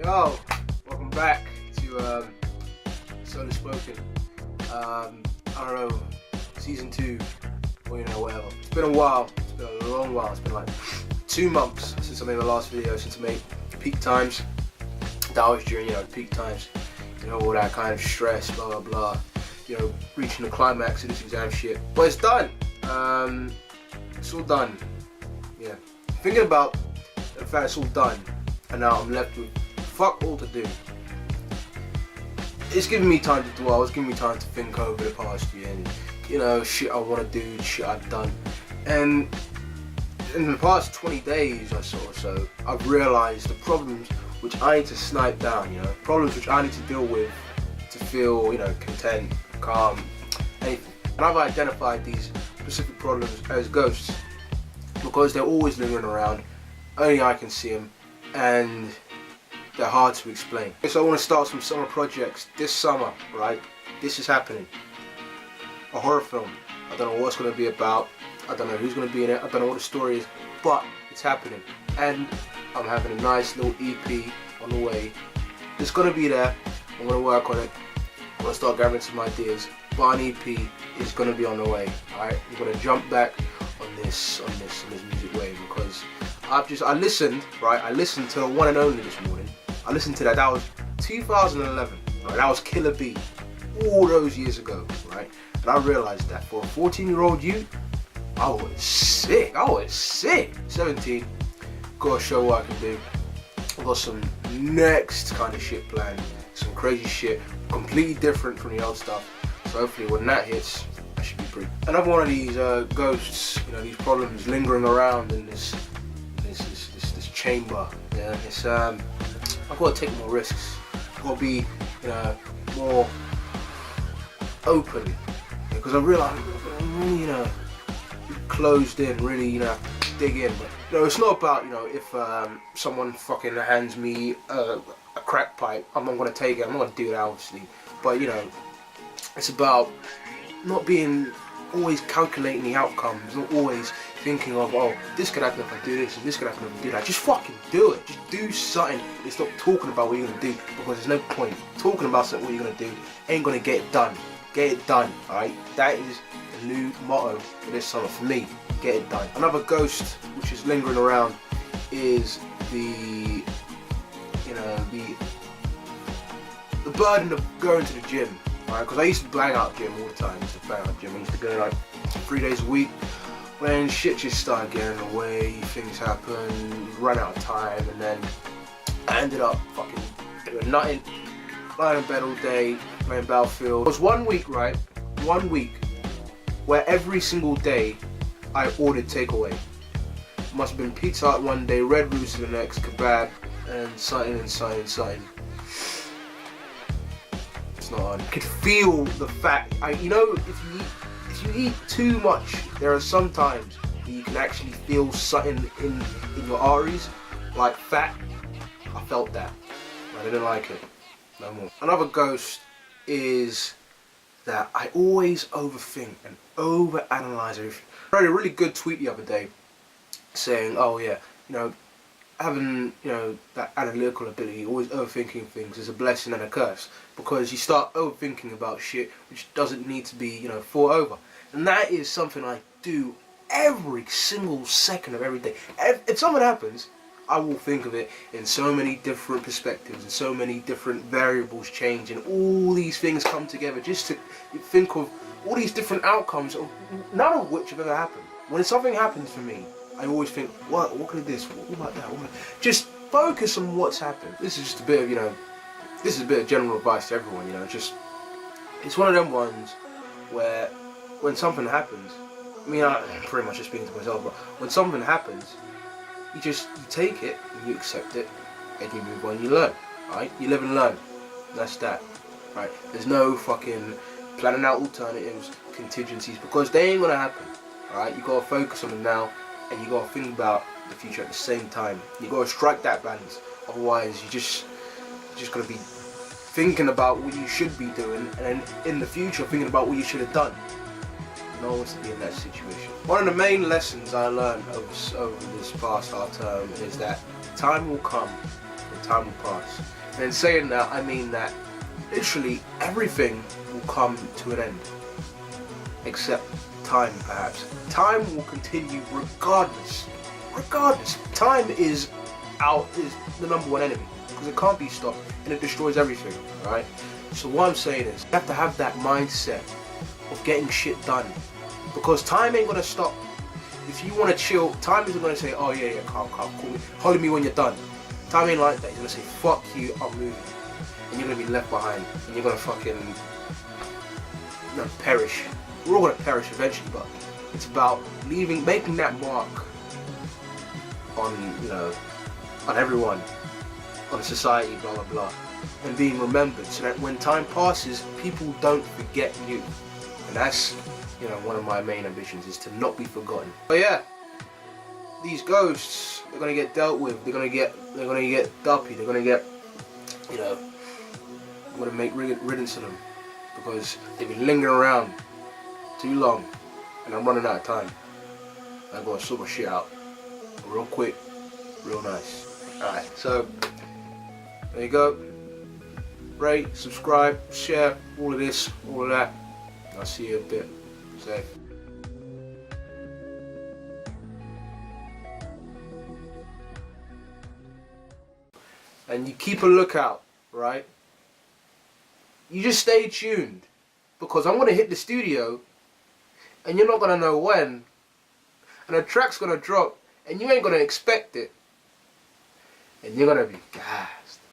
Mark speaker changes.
Speaker 1: Yo, welcome back to Solus Spoken. I don't know, season 2, or whatever. It's been a while. It's been a long while. It's been like 2 months since I made my last video. Since I made peak times. That was during peak times. All that kind of stress, blah blah blah. Reaching the climax of this exam shit. But it's done. It's all done. Yeah. Thinking about the fact it's all done, and now I'm left with fuck all to do. It's giving me time to dwell. It's giving me time to think over the past year and shit I want to do, shit I've done. And in the past 20 days or so, I've realised the problems which I need to snipe down. Problems which I need to deal with to feel content, calm, anything. And I've identified these specific problems as ghosts because they're always lingering around. Only I can see them, and they're hard to explain. So I want to start some summer projects this summer, right? This is happening. A horror film. I don't know what it's going to be about. I don't know who's going to be in it. I don't know what the story is, but it's happening. And I'm having a nice little EP on the way. It's going to be there. I'm going to work on it. I'm going to start gathering some ideas. But an EP is going to be on the way. Alright, I'm going to jump back on this music wave because I listened to the one and only this morning. I listened to that. That was 2011. Right? That was Killer B. All those years ago, right? And I realized that for a 14-year-old youth, I was sick. 17. Gotta show what I can do. I've got some next kind of shit planned. Some crazy shit, completely different from the old stuff. So hopefully when that hits, I should be pretty. Another one of these ghosts, these problems lingering around in this chamber. Yeah, it's I've got to take more risks. I've got to be more open because I realise I'm really closed in, really dig in. But it's not about if someone fucking hands me a crack pipe, I'm not gonna take it. I'm not gonna do that obviously. But it's about not being always calculating the outcomes, not always thinking of, oh, this could happen if I do this and this could happen if I do that. Just fucking do it. Just do something and stop talking about what you're gonna do, because there's no point. Talking about something what you're gonna do ain't gonna get it done. Get it done, alright? That is the new motto for this summer for me. Get it done. Another ghost which is lingering around is the burden of going to the gym. Alright, because I used to bang out gym all the time. I used to go like 3 days a week. When shit just started getting in the way, things happen, run out of time, and then I ended up fucking doing nothing, lying in bed all day, playing Battlefield. It was 1 week, right? 1 week where every single day I ordered takeaway. It must have been Pizza Hut one day, Red Rooster the next, kebab, and something. It's not on. I could feel the fat. If you eat too much, there are some times where you can actually feel something in your arteries, like fat. I felt that. I didn't like it. No more. Another ghost is that I always overthink and overanalyze everything. I read a really good tweet the other day saying, oh yeah, having that analytical ability, always overthinking things, is a blessing and a curse, because you start overthinking about shit which doesn't need to be thought over. And that is something I do every single second of every day. If something happens, I will think of it in so many different perspectives and so many different variables change, and all these things come together just to think of all these different outcomes, none of which have ever happened. When something happens for me, I always think, what could this, what about that, just focus on what's happened. This is just a bit of, this is a bit of general advice to everyone, it's one of them ones where when something happens, I'm pretty much just speaking to myself, but when something happens, you take it, and you accept it, and you move on, you learn, right? You live and learn, that's that, right? There's no fucking planning out alternatives, contingencies, because they ain't gonna happen, right? You gotta focus on them now, and you gotta think about the future at the same time. You gotta strike that balance. Otherwise, you're just gonna be thinking about what you should be doing, and then in the future thinking about what you should have done. No one wants to be in that situation. One of the main lessons I learned over this past half term is that time will come, and time will pass. And in saying that, I mean that literally everything will come to an end. Except time, perhaps. Time will continue regardless. Regardless. Time is the number one enemy. Because it can't be stopped and it destroys everything. Alright? So what I'm saying is, you have to have that mindset of getting shit done. Because time ain't gonna stop. If you wanna chill, time isn't gonna say, oh yeah, calm, call me. Holler me when you're done. Time ain't like that. He's gonna say, fuck you, I'm moving. And you're gonna be left behind. And you're gonna fucking perish. We're all gonna perish eventually, but it's about making that mark on, on everyone, on society, blah blah blah, and being remembered, so that when time passes, people don't forget you. And that's, one of my main ambitions, is to not be forgotten. But yeah, these ghosts, they're gonna get dealt with. They're gonna get duppy. They're gonna get, I'm gonna make riddance of them, because they've been lingering around too long, and I'm running out of time. I gotta sort my shit out real quick, real nice. Alright, so there you go. Rate, subscribe, share, all of this, all of that. I'll see you in a bit. Safe. And you keep a lookout, right? You just stay tuned, because I'm gonna hit the studio and you're not gonna know when, and the track's gonna drop and you ain't gonna expect it, and you're gonna be, God.